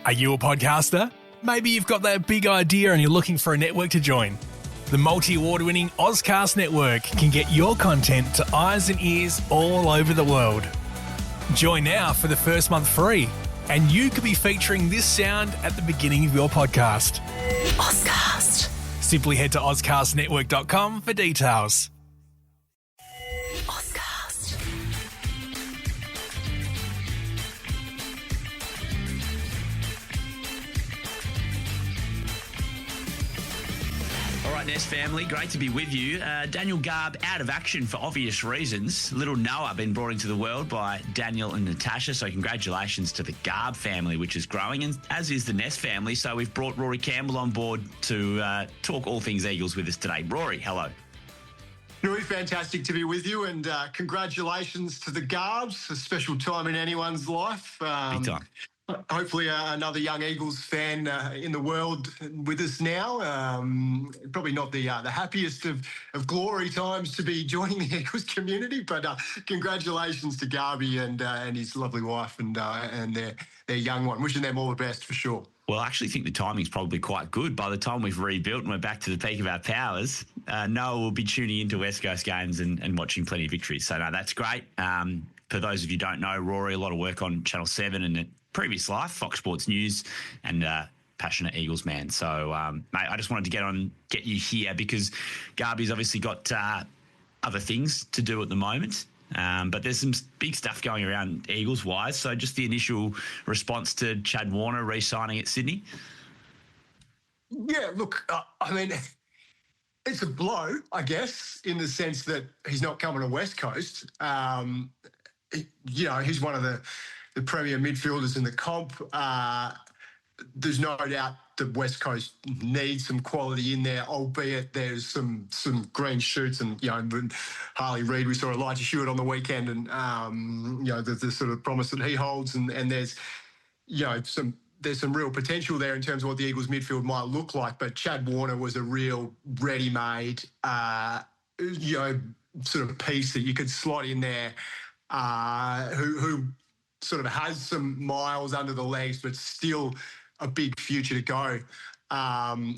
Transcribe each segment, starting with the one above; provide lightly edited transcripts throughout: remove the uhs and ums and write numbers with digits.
Are you a podcaster? Maybe you've got that big idea and you're looking for a network to join. The multi-award-winning Ozcast Network can get your content to eyes and ears all over the world. Join now for the first month free, and you could be featuring this sound at the beginning of your podcast. Ozcast. Simply head to ozcastnetwork.com for details. Ozcast. All right, Nest family, great to be with you. Daniel Garb out of action for obvious reasons. Little Noah been brought into the world by Daniel and Natasha, so congratulations to the Garb family, which is growing, and as is the Nest family. So we've brought Rory Campbell on board to talk all things Eagles with us today. Rory, hello. Really fantastic to be with you, and congratulations to the Garbs, a special time in anyone's life. Big time. Hopefully another young Eagles fan in the world with us now. Probably not the happiest of glory times to be joining the Eagles community, but congratulations to Garby and his lovely wife and their young one. Wishing them all the best for sure. Well, I actually think the timing's probably quite good. By the time we've rebuilt and we're back to the peak of our powers, Noah will be tuning into West Coast games and watching plenty of victories. So, no, that's great. For those of you who don't know, Rory, a lot of work on Channel 7 and previous life, Fox Sports News, and passionate Eagles man. So, mate, I just wanted to get you here because Garby's obviously got other things to do at the moment. But there's some big stuff going around Eagles-wise. So just the initial response to Chad Warner re-signing at Sydney. Yeah, look, I mean, it's a blow, I guess, in the sense that he's not coming to West Coast. He's one of the premier midfielders in the comp. There's no doubt that West Coast needs some quality in there, albeit there's some green shoots, and Harley Reid, we saw Elijah Hewitt on the weekend, and the sort of promise that he holds, and there's some real potential there in terms of what the Eagles midfield might look like. But Chad Warner was a real ready-made sort of piece that you could slot in there, who sort of has some miles under the legs, but still a big future to go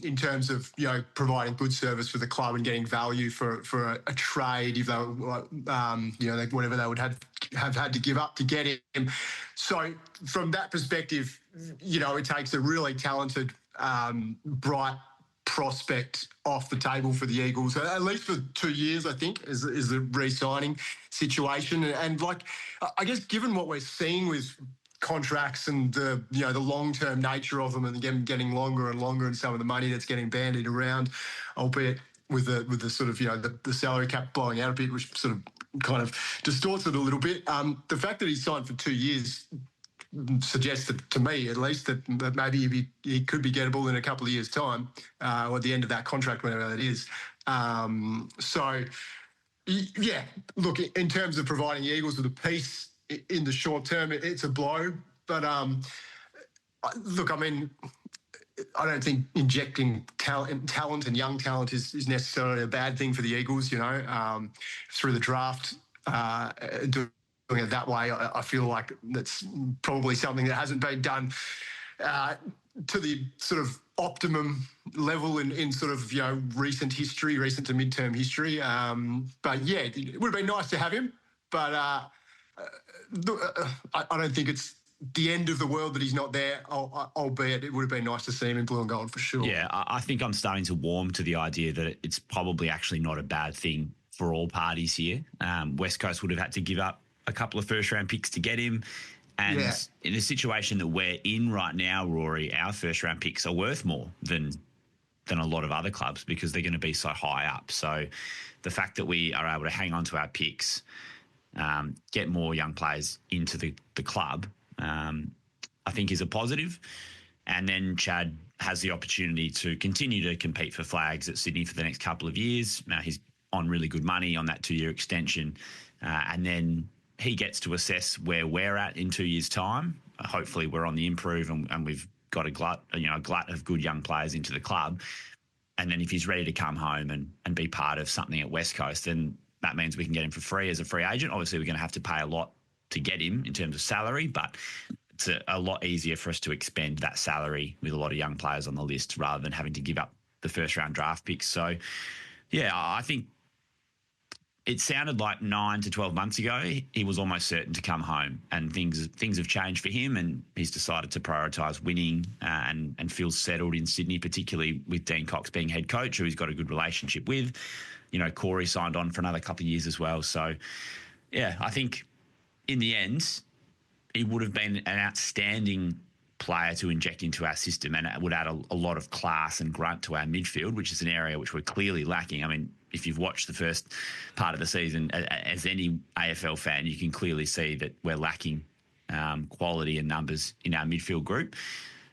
in terms of providing good service for the club and getting value for a trade, if they whatever they would have had to give up to get him. So from that perspective, it takes a really talented, bright prospect off the table for the Eagles, at least for 2 years, I think, is the re-signing situation. And I guess given what we're seeing with contracts and the long-term nature of them, and them getting longer and longer, and some of the money that's getting bandied around, albeit with the sort of the salary cap blowing out a bit, which sort of kind of distorts it a little bit. The fact that he's signed for 2 years suggests that, to me at least, that maybe he could be gettable in a couple of years' time, or at the end of that contract, whenever that is. So, yeah, look, in terms of providing the Eagles with a piece in the short term, it's a blow. But, look, I mean, I don't think injecting talent and young talent is necessarily a bad thing for the Eagles, through the draft, doing it that way. I feel like that's probably something that hasn't been done to the sort of optimum level in sort of recent to midterm history. But yeah, it would have been nice to have him. But I don't think it's the end of the world that he's not there, albeit it would have been nice to see him in blue and gold for sure. Yeah, I think I'm starting to warm to the idea that it's probably actually not a bad thing for all parties here. West Coast would have had to give up a couple of first-round picks to get him. And in the situation that we're in right now, Rory, our first-round picks are worth more than a lot of other clubs because they're going to be so high up. So the fact that we are able to hang on to our picks, get more young players into the club, I think is a positive. And then Chad has the opportunity to continue to compete for flags at Sydney for the next couple of years. Now he's on really good money on that 2-year extension. And then he gets to assess where we're at in 2 years' time. Hopefully we're on the improve and we've got a glut of good young players into the club. And then if he's ready to come home and be part of something at West Coast, then that means we can get him for free as a free agent. Obviously, we're going to have to pay a lot to get him in terms of salary, but it's a lot easier for us to expend that salary with a lot of young players on the list rather than having to give up the first round draft picks. So, yeah, I think it sounded like 9 to 12 months ago he was almost certain to come home, and things have changed for him, and he's decided to prioritise winning and feels settled in Sydney, particularly with Dean Cox being head coach, who he's got a good relationship with. You know, Corey signed on for another couple of years as well. So, yeah, I think in the end, he would have been an outstanding player to inject into our system, and it would add a lot of class and grunt to our midfield, which is an area which we're clearly lacking. I mean, if you've watched the first part of the season, as any AFL fan, you can clearly see that we're lacking quality and numbers in our midfield group.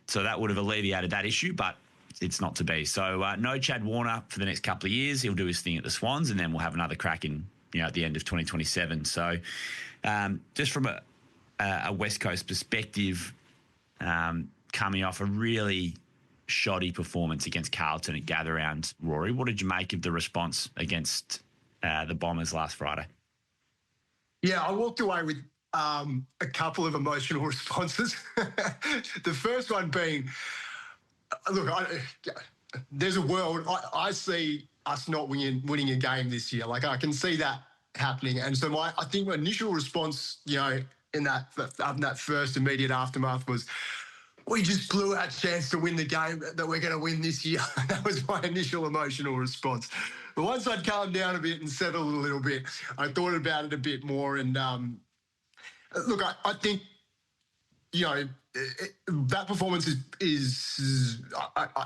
So that would have alleviated that issue, but it's not to be. So no Chad Warner for the next couple of years. He'll do his thing at the Swans, and then we'll have another crack in, at the end of 2027. So just from a West Coast perspective, coming off a really shoddy performance against Carlton at Gather Round, Rory, what did you make of the response against the Bombers last Friday? Yeah, I walked away with a couple of emotional responses. The first one being, look, there's a world, I see us not winning a game this year. Like, I can see that happening. And so I think my initial response, in that first immediate aftermath was, we just blew our chance to win the game that we're going to win this year. That was my initial emotional response. But once I'd calmed down a bit and settled a little bit, I thought about it a bit more. And look, I think, that performance is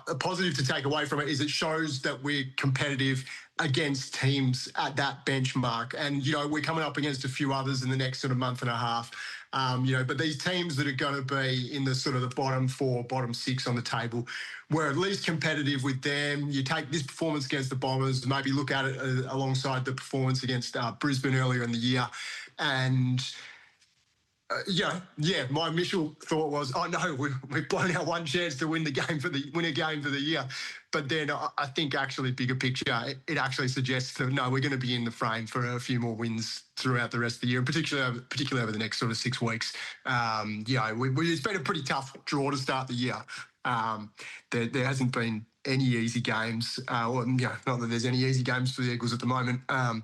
a positive to take away from it is it shows that we're competitive against teams at that benchmark. And, we're coming up against a few others in the next sort of month and a half. But these teams that are going to be in the sort of the bottom 4, bottom 6 on the table, we're at least competitive with them. You take this performance against the Bombers, maybe look at it alongside the performance against Brisbane earlier in the year. And my initial thought was, oh no, we've blown our one chance to win a game for the year. But then I think actually bigger picture, it actually suggests that no, we're going to be in the frame for a few more wins throughout the rest of the year, and particularly over the next sort of 6 weeks. It's been a pretty tough draw to start the year. There hasn't been any easy games, not that there's any easy games for the Eagles at the moment. I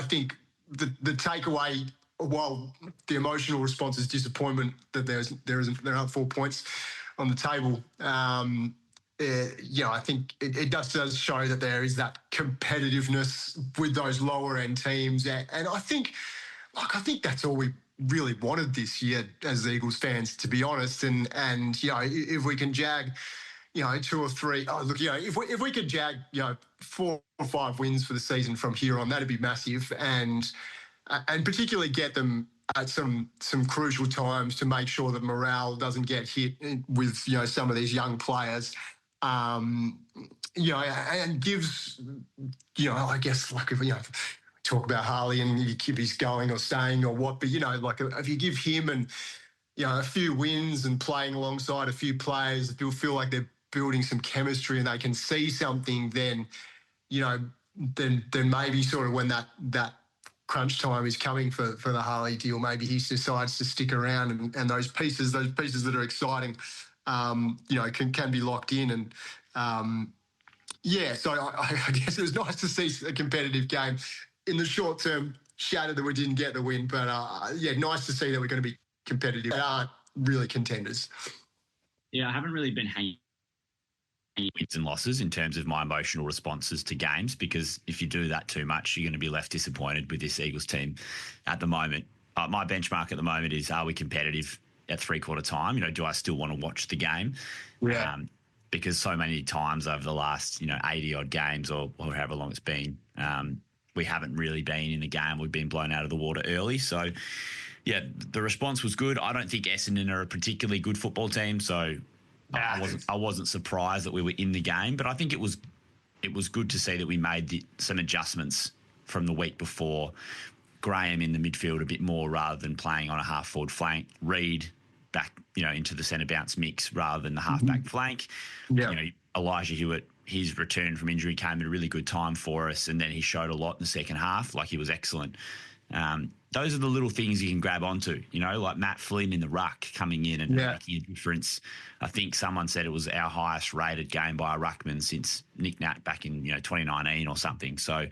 think the takeaway, while the emotional response is disappointment that there aren't 4 points on the table, I think it does show that there is that competitiveness with those lower end teams, and I think that's all we really wanted this year as Eagles fans, to be honest. And if we can jag, 2 or 3. Oh, look, if we could jag, 4 or 5 wins for the season from here on, that'd be massive, and particularly get them at some crucial times to make sure that morale doesn't get hit with some of these young players, and gives I guess, like, if talk about Harley and if he's going or staying or what, but like if you give him and a few wins and playing alongside a few players, if you'll feel like they're building some chemistry and they can see something, then then maybe sort of when that crunch time is coming for the Harley deal, maybe he decides to stick around, and those pieces that are exciting, can be locked in. And so I guess it was nice to see a competitive game. In the short term, shattered that we didn't get the win, but nice to see that we're going to be competitive. They aren't really contenders. Yeah, I haven't really been hanging wins and losses in terms of my emotional responses to games, because if you do that too much, you're going to be left disappointed with this Eagles team at the moment. My benchmark at the moment is, are we competitive at 3/4 time? Do I still want to watch the game? Yeah. Because so many times over the last 80 odd games or however long it's been, we haven't really been in the game. We've been blown out of the water early. So yeah, the response was good. I don't think Essendon are a particularly good football team, so I wasn't surprised that we were in the game, but I think it was good to see that we made some adjustments from the week before. Graham in the midfield a bit more rather than playing on a half forward flank. Reid back, into the centre bounce mix rather than the half back flank. Yeah. Elijah Hewitt, his return from injury came at a really good time for us, and then he showed a lot in the second half. Like, he was excellent. those are the little things you can grab onto, like Matt Flynn in the ruck coming in and making a difference. I think someone said it was our highest rated game by a ruckman since Nick Nat back in 2019 or something. So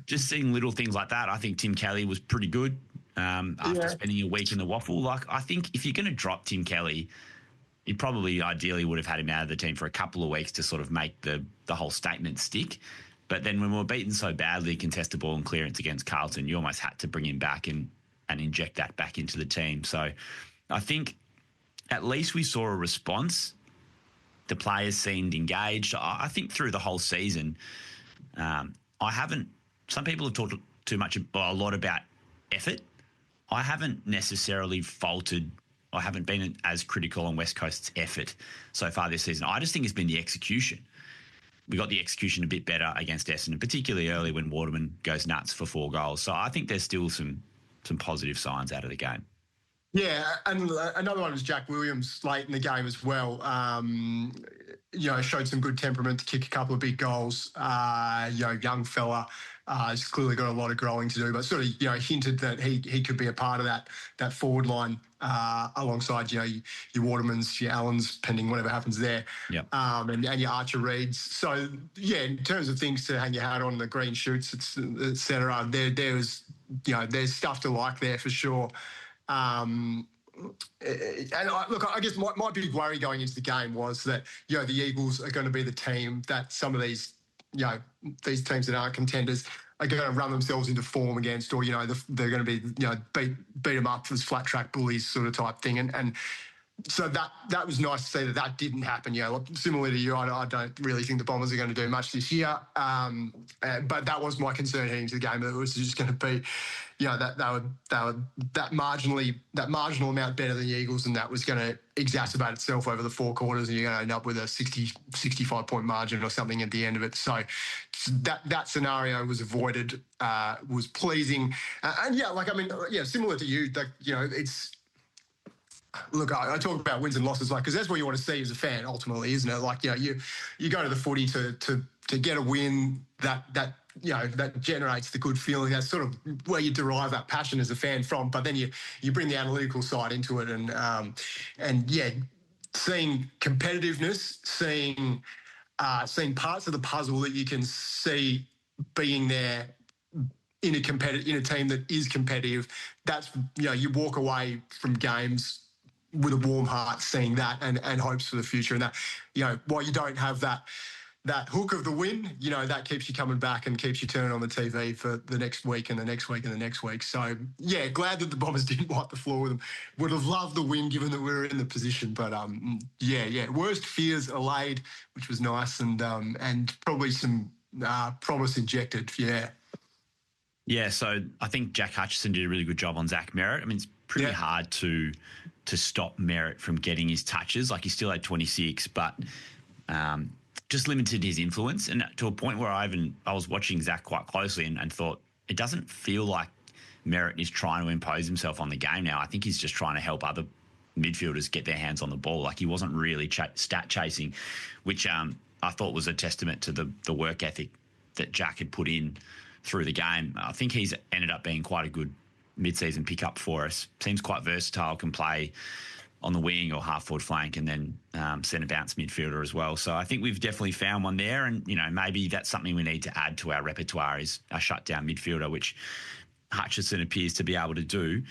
just seeing little things like that. I think Tim Kelly was pretty good after spending a week in the waffle. Like, I think if you're going to drop Tim Kelly, you probably ideally would have had him out of the team for a couple of weeks to sort of make the whole statement stick. But then when we were beaten so badly, contested ball and clearance against Carlton, you almost had to bring him back and inject that back into the team. So I think at least we saw a response. The players seemed engaged. I think through the whole season, some people have talked a lot about effort. I haven't necessarily faulted. I haven't been as critical on West Coast's effort so far this season. I just think it's been the execution. We got the execution a bit better against Essendon, particularly early when Waterman goes nuts for 4 goals. So I think there's still some positive signs out of the game. Yeah, and another one was Jack Williams late in the game as well. Showed some good temperament to kick a couple of big goals. Young fella. He's clearly got a lot of growing to do, but sort of, hinted that he could be a part of that forward line alongside, your Watermans, your Allens, pending whatever happens there, and your Archer Reeds. So, in terms of things to hang your hat on, the green shoots, et cetera, there's stuff to like there for sure. I guess my big worry going into the game was that, the Eagles are going to be the team that some of these teams that aren't contenders are going to run themselves into form against, or, they're going to be, beat them up as flat track bullies sort of type thing. And so that was nice to see that didn't happen. Similar to you, I don't really think the Bombers are going to do much this year. But that was my concern heading to the game. It was just going to be, that marginal amount better than the Eagles, and that was going to exacerbate itself over the 4 quarters, and you're going to end up with a 65 point margin or something at the end of it. So that scenario was avoided, was pleasing. Similar to you, it's. Look, I talk about wins and losses, because that's what you want to see as a fan, ultimately, isn't it? You go to the footy to get a win that generates the good feeling. That's sort of where you derive that passion as a fan from. But then you bring the analytical side into it, and seeing competitiveness, seeing parts of the puzzle that you can see being there in a team that is competitive. That's you walk away from games with a warm heart, seeing that and hopes for the future. And that, while you don't have that hook of the win, that keeps you coming back and keeps you turning on the TV for the next week and the next week and the next week. So, glad that the Bombers didn't wipe the floor with them. Would have loved the win given that we were in the position. But, worst fears allayed, which was nice, and probably some promise injected, Yeah, so I think Jack Hutchison did a really good job on Zach Merritt. I mean, it's pretty hard to stop Merritt from getting his touches. Like, he still had 26, but just limited his influence. And to a point where I was watching Zach quite closely and thought, it doesn't feel like Merritt is trying to impose himself on the game now. I think he's just trying to help other midfielders get their hands on the ball. Like, he wasn't really stat chasing, which I thought was a testament to the work ethic that Jack had put in through the game. I think he's ended up being quite a good mid-season pickup for us. Seems quite versatile, can play on the wing or half-forward flank, and then centre bounce midfielder as well. So I think we've definitely found one there, and maybe that's something we need to add to our repertoire, is a shutdown midfielder, which Hutchison appears to be able to do.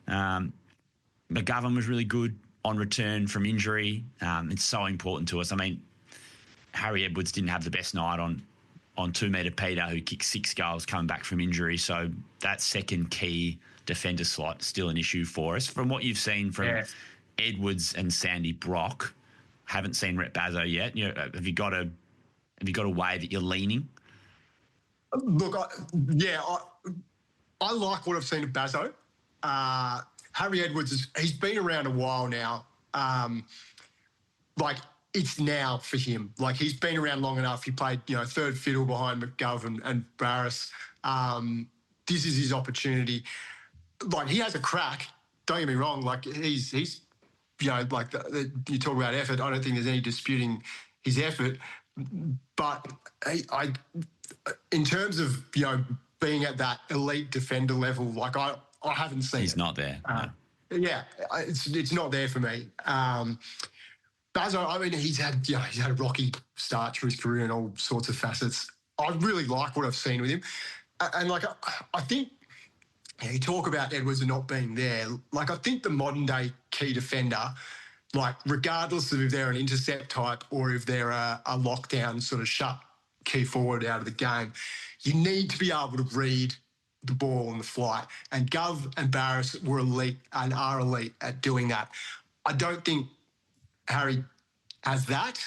McGovern was really good on return from injury. It's so important to us. I mean, Harry Edwards didn't have the best night on 2 metre Peter, who kicked 6 goals coming back from injury. So that second key defender slot is still an issue for us. From what you've seen from Edwards and Sandy Brock, haven't seen Rhett Bazzo yet. Have you got a way that you're leaning? Look, I like what I've seen of Bazzo. Harry Edwards he's been around a while now. It's now for him. Like, he's been around long enough. He played, third fiddle behind McGovern and Barris. This is his opportunity. Like, he has a crack. Don't get me wrong. Like, he's you talk about effort. I don't think there's any disputing his effort. But I in terms of, being at that elite defender level. Like I haven't seen He's it. not there. No. Yeah, it's not there for me. Bazo, I mean, he's had a rocky start to his career in all sorts of facets. I really like what I've seen with him, and like I think you talk about Edwards and not being there. Like I think the modern day key defender, like regardless of if they're an intercept type or if they're a lockdown sort of shut key forward out of the game, you need to be able to read the ball on the fly. And Gov and Barris were elite and are elite at doing that. I don't think Harry has that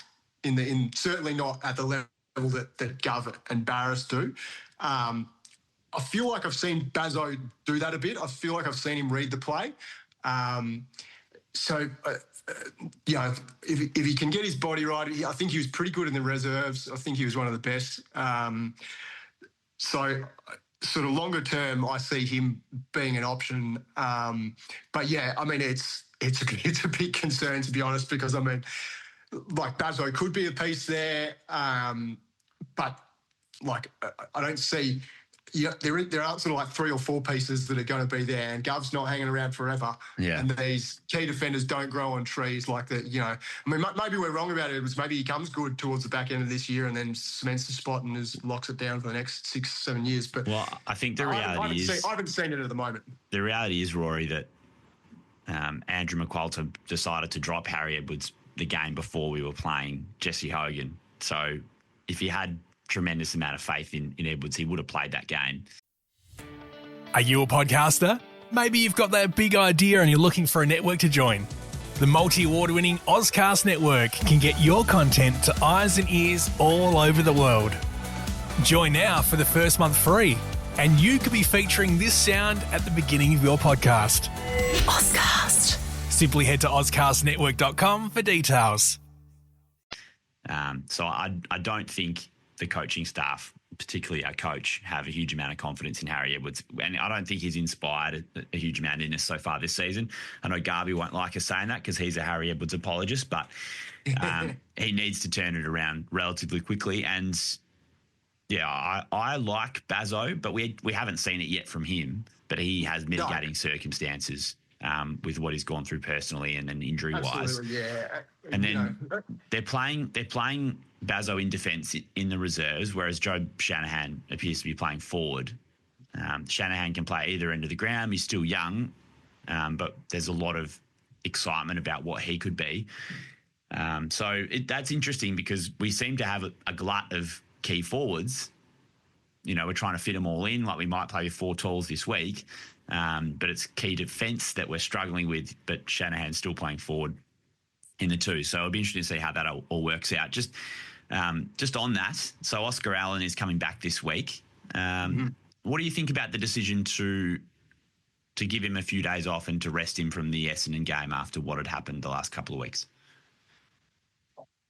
in certainly not at the level that Gov and Barris do. I feel like I've seen Bazo do that a bit. I feel like I've seen him read the play. So, if he can get his body right, I think he was pretty good in the reserves. I think he was one of the best. So, sort of longer term, I see him being an option. But yeah, I mean, it's a big concern, to be honest, because I mean, like Bazo could be a piece there, but like I don't see. Yeah, there aren't sort of like 3 or 4 pieces that are going to be there, and Gov's not hanging around forever. Yeah. And these key defenders don't grow on trees like that. You know, I mean, maybe we're wrong about it. It was maybe he comes good towards the back end of this year and then cements the spot and locks it down for the next 6-7 years. But well, I think the reality I haven't seen it at the moment. The reality is, Rory, that Andrew McQualter decided to drop Harry Edwards the game before we were playing Jesse Hogan. So if he had tremendous amount of faith in Edwards, he would have played that game. Are you a podcaster? Maybe you've got that big idea and you're looking for a network to join. The multi-award-winning Ozcast Network can get your content to eyes and ears all over the world. Join now for the first month free, and you could be featuring this sound at the beginning of your podcast. Ozcast. Simply head to ozcastnetwork.com for details. So I don't think the coaching staff, particularly our coach, have a huge amount of confidence in Harry Edwards. And I don't think he's inspired a huge amount in us so far this season. I know Garby won't like us saying that because he's a Harry Edwards apologist, but he needs to turn it around relatively quickly. And yeah, I like Bazo, but we haven't seen it yet from him. But he has mitigating circumstances with what he's gone through personally and injury-wise. Absolutely, yeah. And then they're playing Bazo in defence in the reserves, whereas Joe Shanahan appears to be playing forward. Shanahan can play either end of the ground. He's still young, but there's a lot of excitement about what he could be. So that's interesting because we seem to have a glut of key forwards. You know, we're trying to fit them all in, like we might play with 4 talls this week, but it's key defence that we're struggling with, but Shanahan's still playing forward in the 2. So it'll be interesting to see how that all works out. Just on that, so Oscar Allen is coming back this week. What do you think about the decision to give him a few days off and to rest him from the Essendon game after what had happened the last couple of weeks?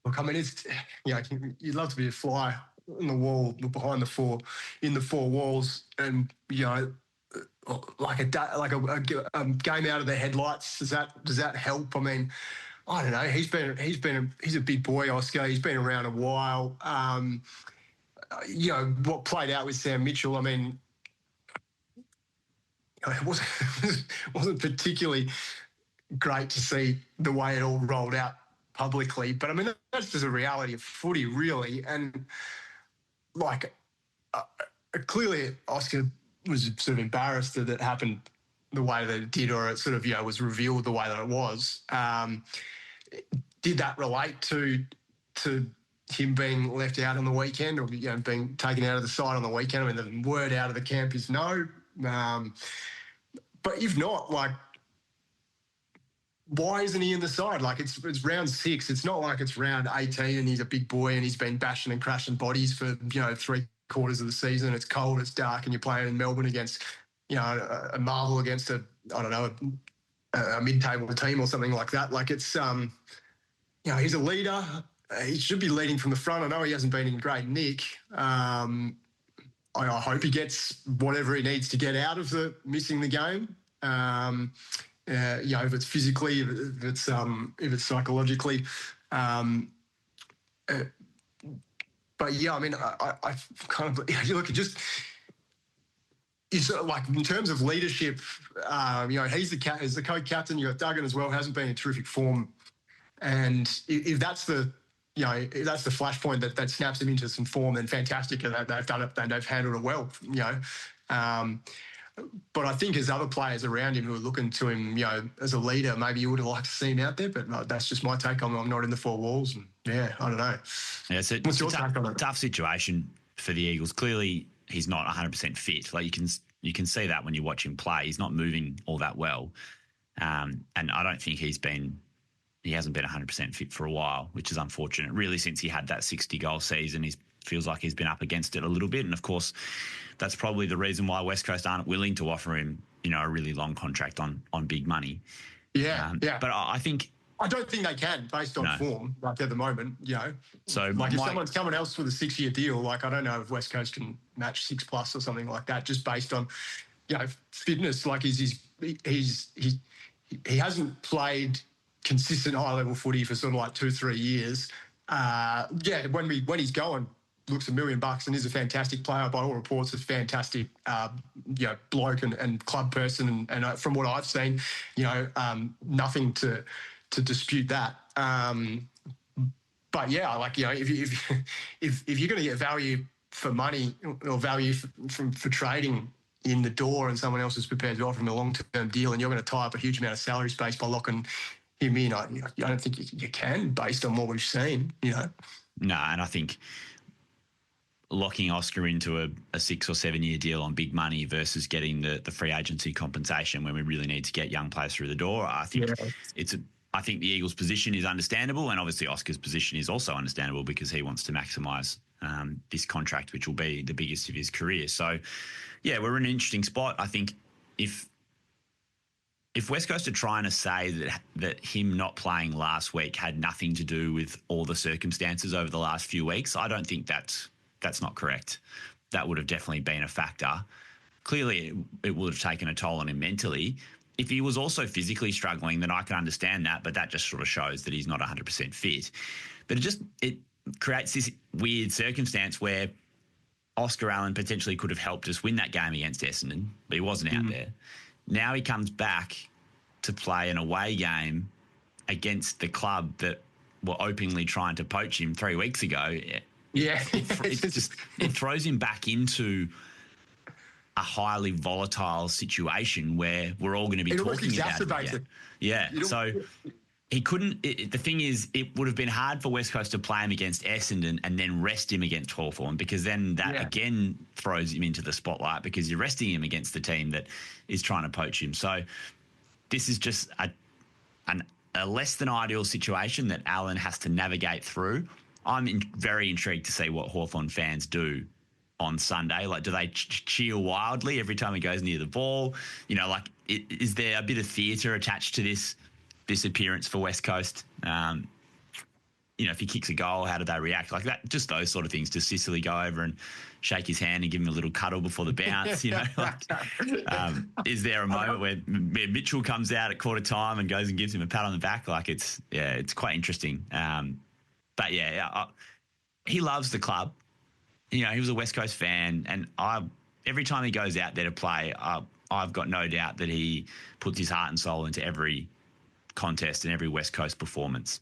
Look, I mean, it's you'd love to be a fly on the wall behind in the 4 walls, and like a game out of the headlights. Does that help? I mean, I don't know. He's a big boy, Oscar. He's been around a while. What played out with Sam Mitchell, I mean, it wasn't particularly great to see the way it all rolled out publicly. But I mean, that's just a reality of footy, really. And like, clearly, Oscar was sort of embarrassed that it happened the way that it did, or it sort of was revealed the way that it was. Did that relate to him being left out on the weekend, or being taken out of the side on the weekend? I mean, the word out of the camp is no. But if not, like, why isn't he in the side? Like, it's round 6. It's not like it's round 18 and he's a big boy and he's been bashing and crashing bodies for 3/4 of the season. It's cold, it's dark, and you're playing in Melbourne against a marvel against a mid-table team or something like that. Like, it's he's a leader. He should be leading from the front. I know he hasn't been in great nick. I hope he gets whatever he needs to get out of missing the game. If it's physically, if it's psychologically. But yeah, I mean, I kind of look at just is like in terms of leadership, he's the co-captain. You got Duggan as well, hasn't been in terrific form, and if that's the if that's the flashpoint that snaps him into some form, then fantastic. And they've done it and they've handled it well. But I think as other players around him who are looking to him, as a leader, maybe you would have liked to see him out there. But that's just my take. I'm not in the four walls, and I don't know. Yeah, what's your take on it? Tough situation for the Eagles. Clearly, he's not 100% fit. Like you can see that when you watch him play. He's not moving all that well, and I don't think he hasn't been 100% fit for a while, which is unfortunate. Really, since he had that 60-goal season, he feels like he's been up against it a little bit, and of course, that's probably the reason why West Coast aren't willing to offer him, a really long contract on big money. Yeah. But I don't think they can, based on form, like at the moment, So, like if someone else with a 6-year deal, like I don't know if West Coast can match 6+ or something like that, just based on, fitness. Like he hasn't played consistent high-level footy for sort of like 2-3 years. When he's going, looks $1 million and is a fantastic player by all reports. A fantastic, bloke and club person, and from what I've seen, nothing to dispute that. But yeah, like if you're going to get value for money or value for trading in the door, and someone else is prepared to offer him a long-term deal, and you're going to tie up a huge amount of salary space by locking him in, I don't think you can, based on what we've seen. No, and I think locking Oscar into a 6 or 7 year deal on big money versus getting the free agency compensation when we really need to get young players through the door, I think I think the Eagles' position is understandable, and obviously Oscar's position is also understandable because he wants to maximise this contract, which will be the biggest of his career. So, yeah, we're in an interesting spot. I think if West Coast are trying to say that him not playing last week had nothing to do with all the circumstances over the last few weeks, I don't think that's not correct. That would have definitely been a factor. Clearly, it would have taken a toll on him mentally. If he was also physically struggling, then I can understand that, but that just sort of shows that he's not 100% fit. But it creates this weird circumstance where Oscar Allen potentially could have helped us win that game against Essendon, but he wasn't out there. Now he comes back to play an away game against the club that were openly trying to poach him 3 weeks ago. Yeah. It throws him back into a highly volatile situation where we're all going to be talking about it. Yeah. So he couldn't. The thing is, it would have been hard for West Coast to play him against Essendon and then rest him against Hawthorn, because then that again throws him into the spotlight because you're resting him against the team that is trying to poach him. So this is just a less than ideal situation that Allen has to navigate through. I'm very intrigued to see what Hawthorn fans do on Sunday. Like, do they cheer wildly every time he goes near the ball? Is there a bit of theatre attached to this appearance for West Coast? If he kicks a goal, how do they react? Like that, just those sort of things. Does Sicily go over and shake his hand and give him a little cuddle before the bounce? Is there a moment where Mitchell comes out at quarter time and goes and gives him a pat on the back? Like it's quite interesting. But he loves the club. He was a West Coast fan, and every time he goes out there to play, I've got no doubt that he puts his heart and soul into every contest and every West Coast performance.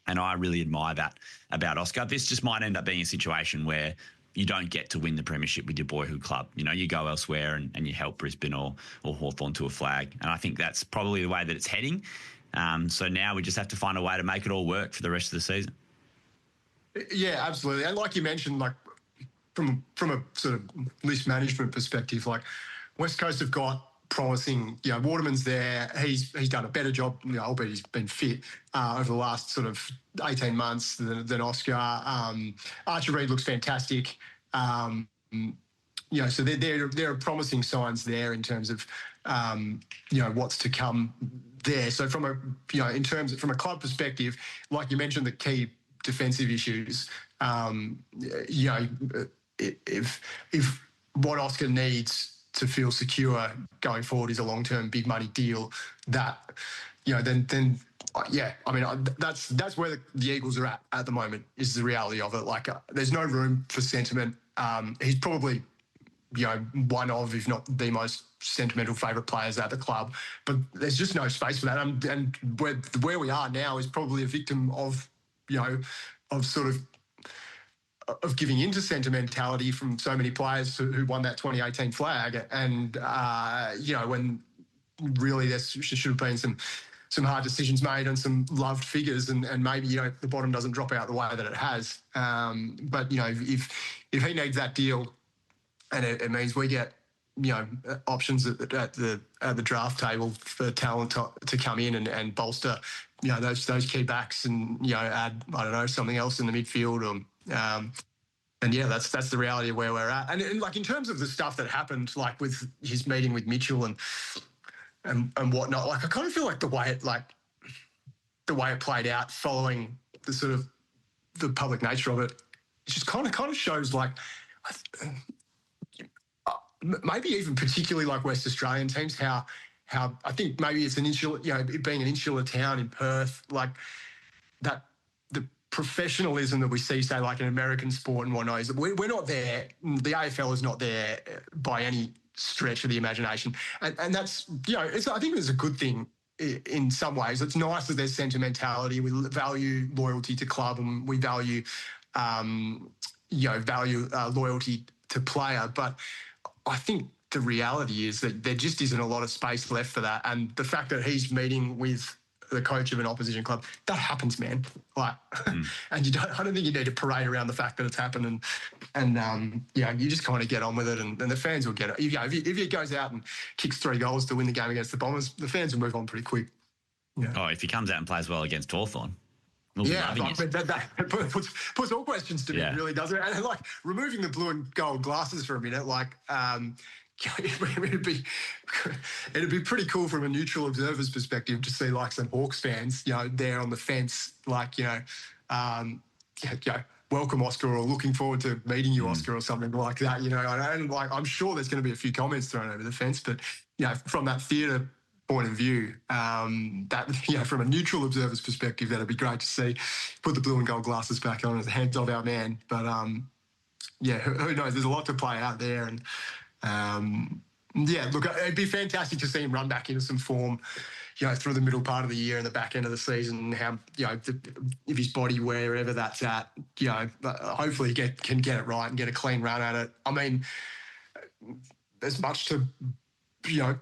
And I really admire that about Oscar. This just might end up being a situation where you don't get to win the premiership with your boyhood club. You go elsewhere and you help Brisbane or Hawthorn to a flag. And I think that's probably the way that it's heading. So now we just have to find a way to make it all work for the rest of the season. Yeah, absolutely. And like you mentioned, like from a sort of list management perspective, like West Coast have got promising, Waterman's there. He's done a better job, albeit he's been fit over the last sort of 18 months than Oscar. Archer Reid looks fantastic. So there are promising signs there in terms of, what's to come there. So from a club perspective, like you mentioned, the key defensive issues, if what Oscar needs to feel secure going forward is a long-term big money deal, that then that's where the Eagles are at the moment, is the reality of it. Like there's no room for sentiment. He's probably one of, if not the most sentimental favourite players at the club. But there's just no space for that. And where we are now is probably a victim of, of sort of giving into sentimentality from so many players who won that 2018 flag. And, when really there should have been some hard decisions made and some loved figures, and maybe, the bottom doesn't drop out the way that it has. But, if he needs that deal, and it means we get, options at the draft table for talent to come in and bolster, those key backs, and, add, I don't know, something else in the midfield. And yeah, that's the reality of where we're at. And like in terms of the stuff that happened, like with his meeting with Mitchell and whatnot, like I kind of feel like the way it played out following the sort of the public nature of it, it just kind of shows like. Maybe even particularly like West Australian teams, how I think maybe it's an insular, being an insular town in Perth, like that the professionalism that we see, say, like in American sport and whatnot, is that we're not there. The AFL is not there by any stretch of the imagination, and that's I think it's a good thing in some ways. It's nice that there's sentimentality. We value loyalty to club, and we value loyalty to player, but I think the reality is that there just isn't a lot of space left for that. And the fact that he's meeting with the coach of an opposition club, that happens, man. Like, and I don't think you need to parade around the fact that it's happened. And you just kind of get on with it, and the fans will get it. If he goes out and kicks 3 goals to win the game against the Bombers, the fans will move on pretty quick. Yeah. Oh, if he comes out and plays well against Hawthorn. That puts all questions to me, really, doesn't it? And like removing the blue and gold glasses for a minute, like it'd be pretty cool from a neutral observer's perspective to see like some Hawks fans, there on the fence, like welcome Oscar, or looking forward to meeting you, Oscar, or something like that. And like I'm sure there's going to be a few comments thrown over the fence, but from that theatre point of view, that from a neutral observer's perspective, that'd be great to see. Put the blue and gold glasses back on as the hands of our man. But who knows? There's a lot to play out there, and look, it'd be fantastic to see him run back into some form, through the middle part of the year and the back end of the season. How if his body, wherever that's at, hopefully he can get it right and get a clean run at it. I mean, there's much to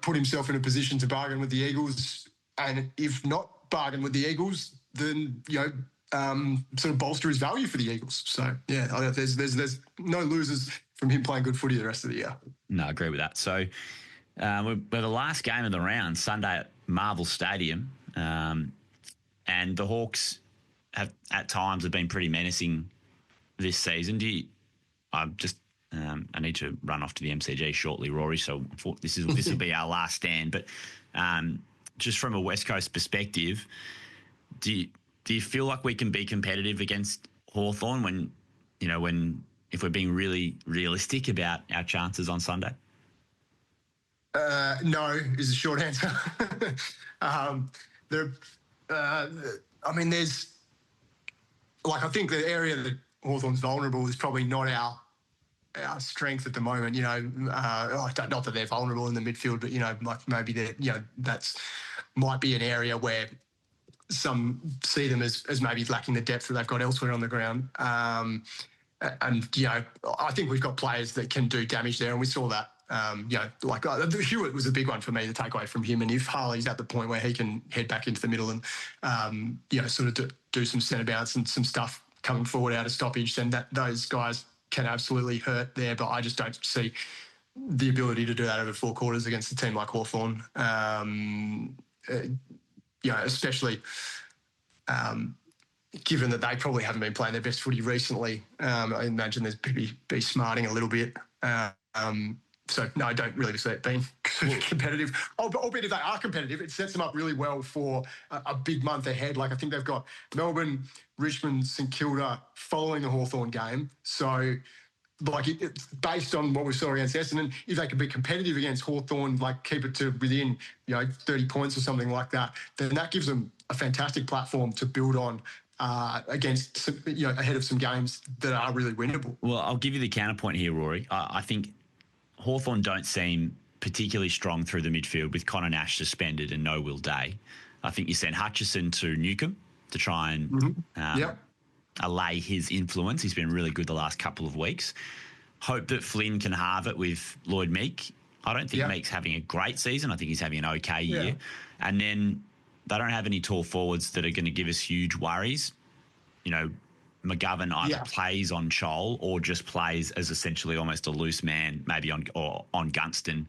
put himself in a position to bargain with the Eagles, and if not bargain with the Eagles, then sort of bolster his value for the Eagles. So there's no losers from him playing good footy the rest of the year. No, I agree with that. So we're the last game of the round Sunday at Marvel Stadium, and the Hawks have at times have been pretty menacing this season. I need to run off to the MCG shortly, Rory, so this will be our last stand. But just from a West Coast perspective, do you feel like we can be competitive against Hawthorn when if we're being really realistic about our chances on Sunday? No is the short answer. There's like, I think the area that Hawthorn's vulnerable is probably not our strength at the moment. Not that they're vulnerable in the midfield, but like maybe that's might be an area where some see them as maybe lacking the depth that they've got elsewhere on the ground. I think we've got players that can do damage there, and we saw that. Hewitt was a big one for me to take away from him. And if Harley's at the point where he can head back into the middle and sort of do some centre bounce and some stuff coming forward out of stoppage, then those guys can absolutely hurt there. But I just don't see the ability to do that over 4 quarters against a team like Hawthorn. Especially given that they probably haven't been playing their best footy recently. I imagine there's be smarting a little bit. So, no, I don't really see it being competitive. Albeit if they are competitive, it sets them up really well for a big month ahead. Like, I think they've got Melbourne, Richmond, St Kilda following the Hawthorn game. So, like, it's based on what we saw against Essendon, if they can be competitive against Hawthorn, like keep it to within 30 points or something like that, then that gives them a fantastic platform to build on against ahead of some games that are really winnable. Well, I'll give you the counterpoint here, Rory. I think Hawthorn don't seem particularly strong through the midfield with Connor Nash suspended and no Will Day. I think you send Hutchison to Newcombe to try and allay his influence. He's been really good the last couple of weeks. Hope that Flynn can halve it with Lloyd Meek. I don't think Meek's having a great season. I think he's having an okay year. And then they don't have any tall forwards that are going to give us huge worries. You know, McGovern either plays on Chol or just plays as essentially almost a loose man, maybe on Gunston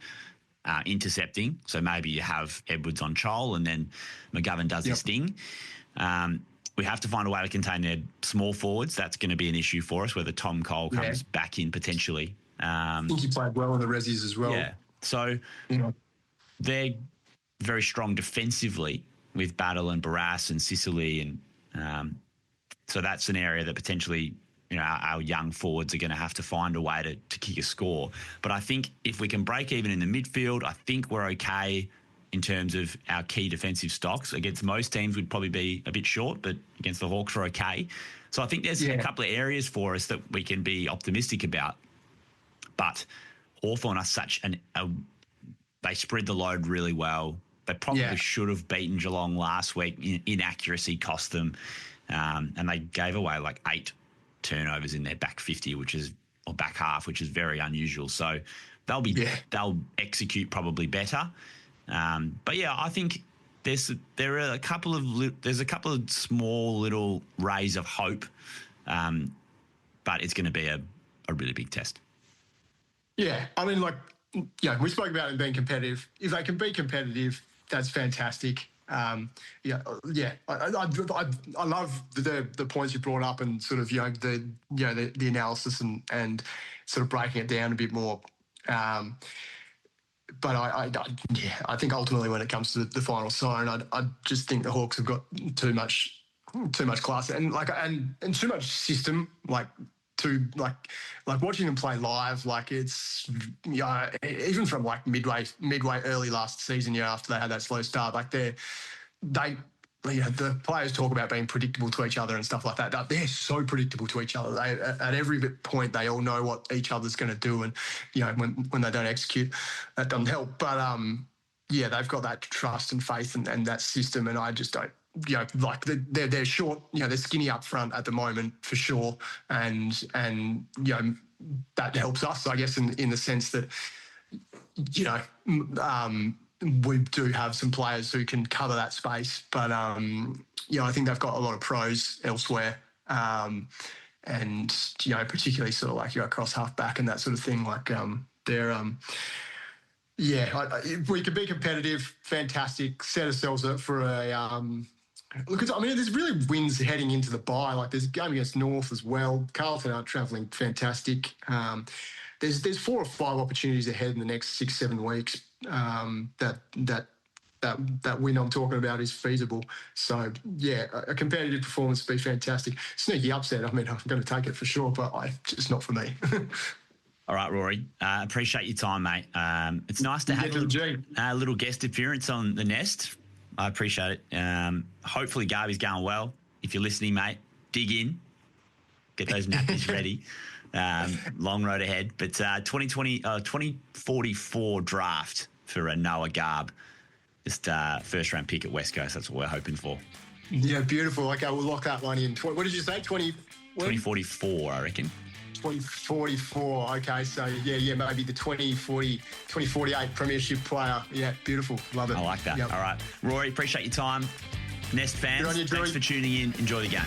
intercepting. So maybe you have Edwards on Chol and then McGovern does his thing. We have to find a way to contain their small forwards. That's going to be an issue for us, whether Tom Cole comes back in potentially. I think he played well in the Rezzies as well. Yeah. So they're very strong defensively with Battle and Barras and Sicily. And so that's an area that potentially, you know, our young forwards are going to have to find a way to kick a score. But I think if we can break even in the midfield, I think we're okay in terms of our key defensive stocks. Against most teams, we'd probably be a bit short, but against the Hawks, we're okay. So I think there's a couple of areas for us that we can be optimistic about. But Hawthorn are such they spread the load really well. They probably should have beaten Geelong last week. Inaccuracy cost them. And they gave away like 8 turnovers in their back 50, or back half, which is very unusual. So they'll execute probably better. But yeah, I think there's a couple of small little rays of hope, but it's going to be a really big test. Yeah, I mean, we spoke about it being competitive. If they can be competitive, that's fantastic. I love the points you brought up and sort of the analysis and sort of breaking it down a bit more. But I think ultimately when it comes to the final siren, I just think the Hawks have got too much class and too much system. Like watching them play live, like it's even from like midway early last season, after they had that slow start, like the players talk about being predictable to each other and stuff like that. They're so predictable to each other. At every point, they all know what each other's going to do, and when they don't execute, that doesn't help. But they've got that trust and faith and that system, and I just don't. They're short. They're skinny up front at the moment for sure, and that helps us, I guess, in the sense that we do have some players who can cover that space, but I think they've got a lot of pros elsewhere, and particularly sort of like across half back and that sort of thing. Like they're if we can be competitive, fantastic. Set ourselves up for a look. There's really wins heading into the bye. Like there's a game against North as well. Carlton are travelling fantastic. There's 4 or 5 opportunities ahead in the next 6-7 weeks. That win I'm talking about is feasible. So a competitive performance would be fantastic. Sneaky upset. I'm going to take it for sure, but just not for me. All right, Rory. Appreciate your time, mate. It's nice to have a little guest appearance on the Nest. I appreciate it. Hopefully Garby's going well. If you're listening, mate, dig in. Get those nappies ready. Long road ahead. But 2044 draft for Noah Garb. Just first round pick at West Coast. That's what we're hoping for. Yeah, beautiful. Okay, we'll lock that one in. What did you say? 2044, I reckon. 2044. Okay, so maybe the 2048 premiership player. Yeah, beautiful. Love it. I like that. Yep. All right. Rory, appreciate your time. Nest fans, thanks for tuning in. Enjoy the game.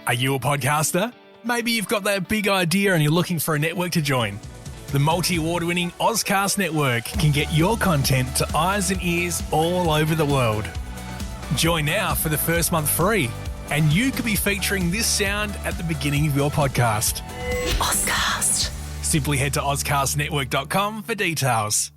Are you a podcaster? Maybe you've got that big idea and you're looking for a network to join. The multi-award-winning Ozcast Network can get your content to eyes and ears all over the world. Join now for the first month free, and you could be featuring this sound at the beginning of your podcast. Ozcast. Simply head to ozcastnetwork.com for details.